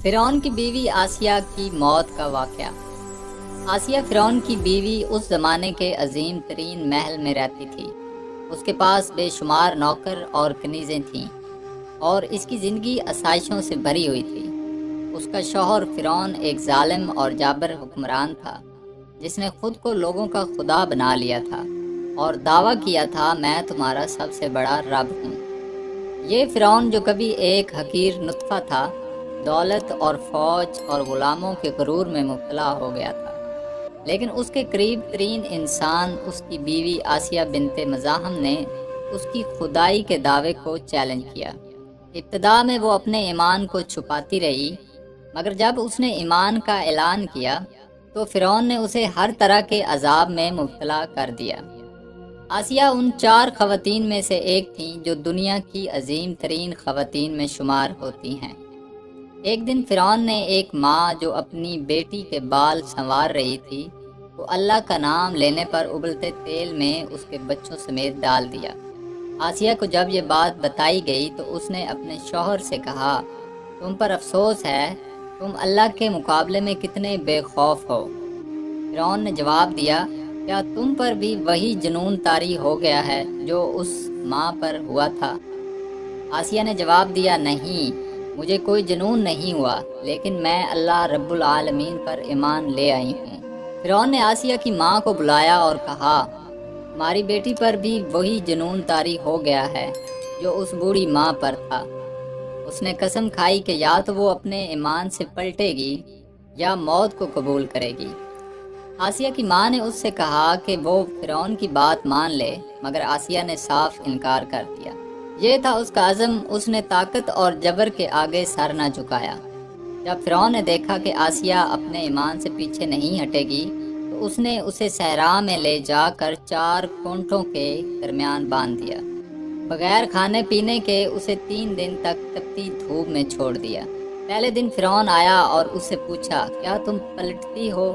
فرعون کی بیوی آسیہ کی موت کا واقعہ۔ آسیہ فرعون کی بیوی اس زمانے کے عظیم ترین محل میں رہتی تھی۔ اس کے پاس بے شمار نوکر اور کنیزیں تھیں اور اس کی زندگی آسائشوں سے بھری ہوئی تھی۔ اس کا شوہر فرعون ایک ظالم اور جابر حکمران تھا جس نے خود کو لوگوں کا خدا بنا لیا تھا اور دعویٰ کیا تھا میں تمہارا سب سے بڑا رب ہوں۔ یہ فرعون جو کبھی ایک حقیر نطفہ تھا، دولت اور فوج اور غلاموں کے غرور میں مبتلا ہو گیا تھا، لیکن اس کے قریب ترین انسان اس کی بیوی آسیہ بنت مزاحم نے اس کی خدائی کے دعوے کو چیلنج کیا۔ ابتدا میں وہ اپنے ایمان کو چھپاتی رہی، مگر جب اس نے ایمان کا اعلان کیا تو فرعون نے اسے ہر طرح کے عذاب میں مبتلا کر دیا۔ آسیہ ان 4 خواتین میں سے ایک تھیں جو دنیا کی عظیم ترین خواتین میں شمار ہوتی ہیں۔ ایک دن فرعون نے ایک ماں جو اپنی بیٹی کے بال سنوار رہی تھی وہ اللہ کا نام لینے پر ابلتے تیل میں اس کے بچوں سمیت ڈال دیا۔ آسیہ کو جب یہ بات بتائی گئی تو اس نے اپنے شوہر سے کہا، تم پر افسوس ہے، تم اللہ کے مقابلے میں کتنے بے خوف ہو۔ فرعون نے جواب دیا، کیا تم پر بھی وہی جنون طاری ہو گیا ہے جو اس ماں پر ہوا تھا؟ آسیہ نے جواب دیا، نہیں، مجھے کوئی جنون نہیں ہوا، لیکن میں اللہ رب العالمین پر ایمان لے آئی ہوں۔ فرعون نے آسیہ کی ماں کو بلایا اور کہا، تمہاری بیٹی پر بھی وہی جنون طاری ہو گیا ہے جو اس بوڑھی ماں پر تھا۔ اس نے قسم کھائی کہ یا تو وہ اپنے ایمان سے پلٹے گی یا موت کو قبول کرے گی۔ آسیہ کی ماں نے اس سے کہا کہ وہ فرعون کی بات مان لے، مگر آسیہ نے صاف انکار کر دیا۔ یہ تھا اس کا عزم، اس نے طاقت اور جبر کے آگے سر نہ جھکایا۔ جب فرعون نے دیکھا کہ آسیہ اپنے ایمان سے پیچھے نہیں ہٹے گی تو اس نے اسے صحرا میں لے جا کر 4 کونٹوں کے درمیان باندھ دیا۔ بغیر کھانے پینے کے اسے 3 دن تک تپتی دھوپ میں چھوڑ دیا۔ پہلے دن فرعون آیا اور اس سے پوچھا، کیا تم پلٹتی ہو؟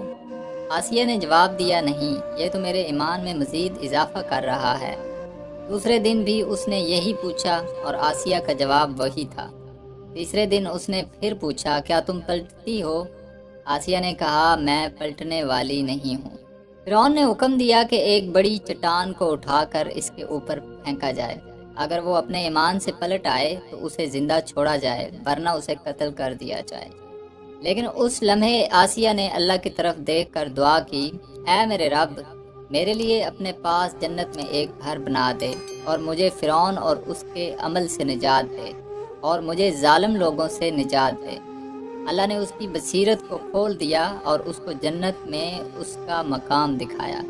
آسیہ نے جواب دیا، نہیں، یہ تو میرے ایمان میں مزید اضافہ کر رہا ہے۔ دوسرے دن بھی اس نے یہی پوچھا اور آسیہ کا جواب وہی تھا۔ تیسرے دن اس نے پھر پوچھا، کیا تم پلٹتی ہو؟ آسیہ نے کہا، میں پلٹنے والی نہیں ہوں۔ فرعون نے حکم دیا کہ ایک بڑی چٹان کو اٹھا کر اس کے اوپر پھینکا جائے۔ اگر وہ اپنے ایمان سے پلٹ آئے تو اسے زندہ چھوڑا جائے، ورنہ اسے قتل کر دیا جائے۔ لیکن اس لمحے آسیہ نے اللہ کی طرف دیکھ کر دعا کی، اے میرے رب، میرے لیے اپنے پاس جنت میں ایک گھر بنا دے اور مجھے فرعون اور اس کے عمل سے نجات دے اور مجھے ظالم لوگوں سے نجات دے۔ اللہ نے اس کی بصیرت کو کھول دیا اور اس کو جنت میں اس کا مقام دکھایا،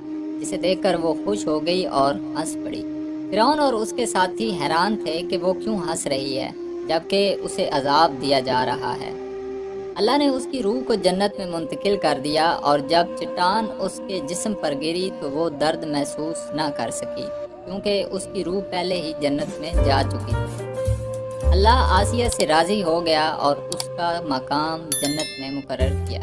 جسے دیکھ کر وہ خوش ہو گئی اور ہنس پڑی۔ فرعون اور اس کے ساتھی حیران تھے کہ وہ کیوں ہنس رہی ہے جبکہ اسے عذاب دیا جا رہا ہے۔ اللہ نے اس کی روح کو جنت میں منتقل کر دیا اور جب چٹان اس کے جسم پر گری تو وہ درد محسوس نہ کر سکی، کیونکہ اس کی روح پہلے ہی جنت میں جا چکی تھی۔ اللہ آسیہ سے راضی ہو گیا اور اس کا مقام جنت میں مقرر کیا۔